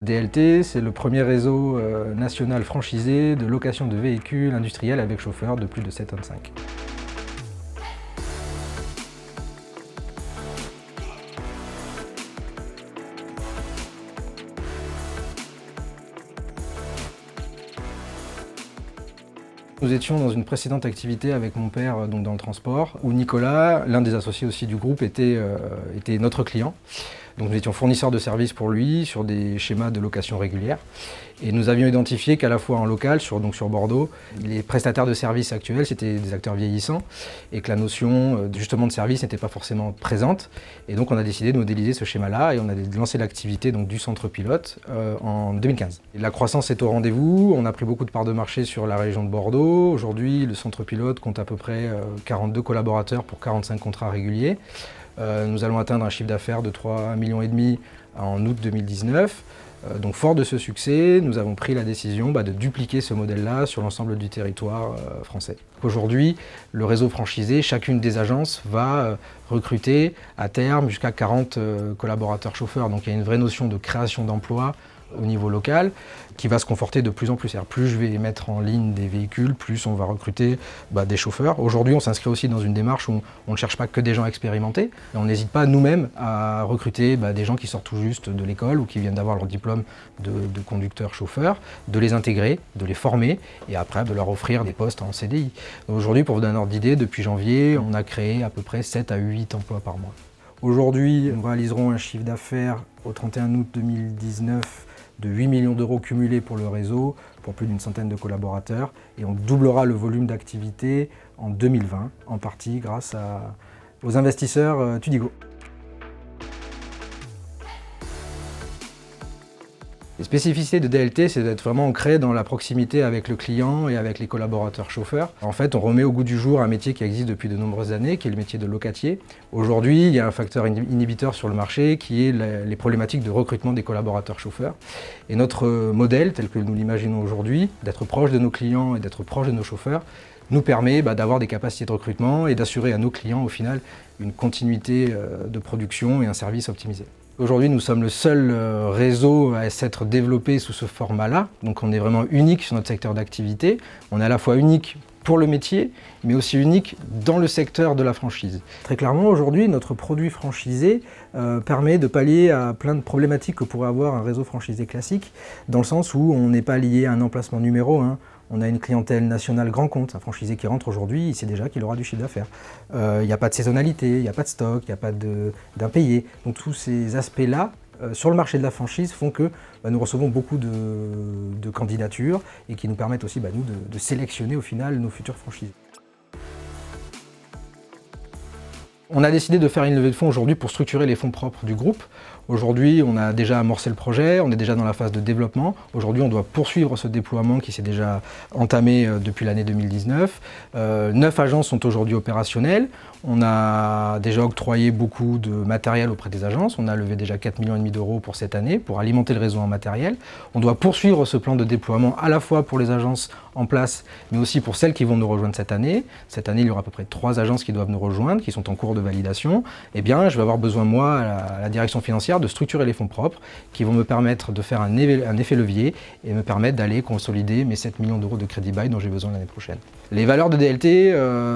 DLT, c'est le premier réseau national franchisé de location de véhicules industriels avec chauffeur de plus de 7,5 tonnes. Nous étions dans une précédente activité avec mon père donc dans le transport, où Nicolas, l'un des associés aussi du groupe, était notre client. Donc nous étions fournisseurs de services pour lui sur des schémas de location régulière. Et nous avions identifié qu'à la fois en local, sur Bordeaux, les prestataires de services actuels, c'était des acteurs vieillissants et que la notion justement de service n'était pas forcément présente. Et donc on a décidé de modéliser ce schéma-là et on a lancé l'activité du centre pilote en 2015. Et la croissance est au rendez-vous, on a pris beaucoup de parts de marché sur la région de Bordeaux. Aujourd'hui, le centre pilote compte à peu près 42 collaborateurs pour 45 contrats réguliers. Nous allons atteindre un chiffre d'affaires de 3,5 millions en août 2019. Donc fort de ce succès, nous avons pris la décision de dupliquer ce modèle-là sur l'ensemble du territoire français. Aujourd'hui, le réseau franchisé, chacune des agences va recruter à terme jusqu'à 40 collaborateurs chauffeurs. Donc il y a une vraie notion de création d'emplois au niveau local qui va se conforter de plus en plus. Plus je vais mettre en ligne des véhicules, plus on va recruter des chauffeurs. Aujourd'hui, on s'inscrit aussi dans une démarche où on ne cherche pas que des gens expérimentés. Et on n'hésite pas nous-mêmes à recruter des gens qui sortent tout juste de l'école ou qui viennent d'avoir leur diplôme de conducteur-chauffeur, de les intégrer, de les former et après de leur offrir des postes en CDI. Aujourd'hui, pour vous donner un ordre d'idée, depuis janvier, on a créé à peu près 7 à 8 emplois par mois. Aujourd'hui, nous réaliserons un chiffre d'affaires au 31 août 2019 de 8 millions d'euros cumulés pour le réseau, pour plus d'une centaine de collaborateurs, et on doublera le volume d'activité en 2020, en partie grâce aux investisseurs Tudigo. Les spécificités de DLT, c'est d'être vraiment ancré dans la proximité avec le client et avec les collaborateurs chauffeurs. En fait, on remet au goût du jour un métier qui existe depuis de nombreuses années, qui est le métier de locatier. Aujourd'hui, il y a un facteur inhibiteur sur le marché qui est les problématiques de recrutement des collaborateurs chauffeurs. Et notre modèle, tel que nous l'imaginons aujourd'hui, d'être proche de nos clients et d'être proche de nos chauffeurs, nous permet d'avoir des capacités de recrutement et d'assurer à nos clients, au final, une continuité de production et un service optimisé. Aujourd'hui, nous sommes le seul réseau à s'être développé sous ce format-là. Donc on est vraiment unique sur notre secteur d'activité. On est à la fois unique pour le métier, mais aussi unique dans le secteur de la franchise. Très clairement, aujourd'hui, notre produit franchisé permet de pallier à plein de problématiques que pourrait avoir un réseau franchisé classique, dans le sens où on n'est pas lié à un emplacement numéro 1. On a une clientèle nationale grand compte. Un franchisé qui rentre aujourd'hui, il sait déjà qu'il aura du chiffre d'affaires. Il n'y a pas de saisonnalité, il n'y a pas de stock, il n'y a pas d'impayé. Donc tous ces aspects-là, sur le marché de la franchise, font que nous recevons beaucoup de candidatures et qui nous permettent aussi, nous, de sélectionner au final nos futurs franchisés. On a décidé de faire une levée de fonds aujourd'hui pour structurer les fonds propres du groupe. Aujourd'hui, on a déjà amorcé le projet, on est déjà dans la phase de développement. Aujourd'hui, on doit poursuivre ce déploiement qui s'est déjà entamé depuis l'année 2019. 9 agences sont aujourd'hui opérationnelles. On a déjà octroyé beaucoup de matériel auprès des agences. On a levé déjà 4,5 millions d'euros pour cette année pour alimenter le réseau en matériel. On doit poursuivre ce plan de déploiement à la fois pour les agences en place, mais aussi pour celles qui vont nous rejoindre cette année. Cette année, il y aura à peu près 3 agences qui doivent nous rejoindre, qui sont en cours de validation. Eh bien, je vais avoir besoin, moi, à la direction financière, de structurer les fonds propres qui vont me permettre de faire un effet levier et me permettre d'aller consolider mes 7 millions d'euros de crédit bail dont j'ai besoin l'année prochaine. Les valeurs de DLT,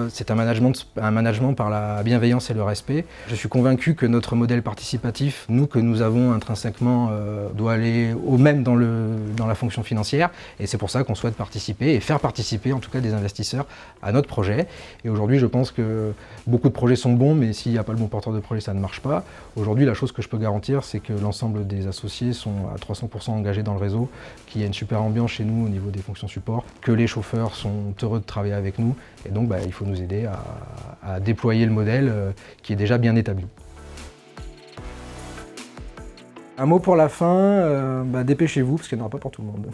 c'est un management par la bienveillance et le respect. Je suis convaincu que notre modèle participatif, que nous avons intrinsèquement, doit aller au même dans la fonction financière, et c'est pour ça qu'on souhaite participer et faire participer en tout cas des investisseurs à notre projet. Et aujourd'hui, je pense que beaucoup de projets sont bons, mais s'il n'y a pas le bon porteur de projet, ça ne marche pas. Aujourd'hui, la chose que je peux garantir, c'est que l'ensemble des associés sont à 300% engagés dans le réseau, qu'il y a une super ambiance chez nous au niveau des fonctions support, que les chauffeurs sont heureux de travailler avec nous, et donc il faut nous aider à déployer le modèle qui est déjà bien établi. Un mot pour la fin, dépêchez-vous parce qu'il n'y en aura pas pour tout le monde.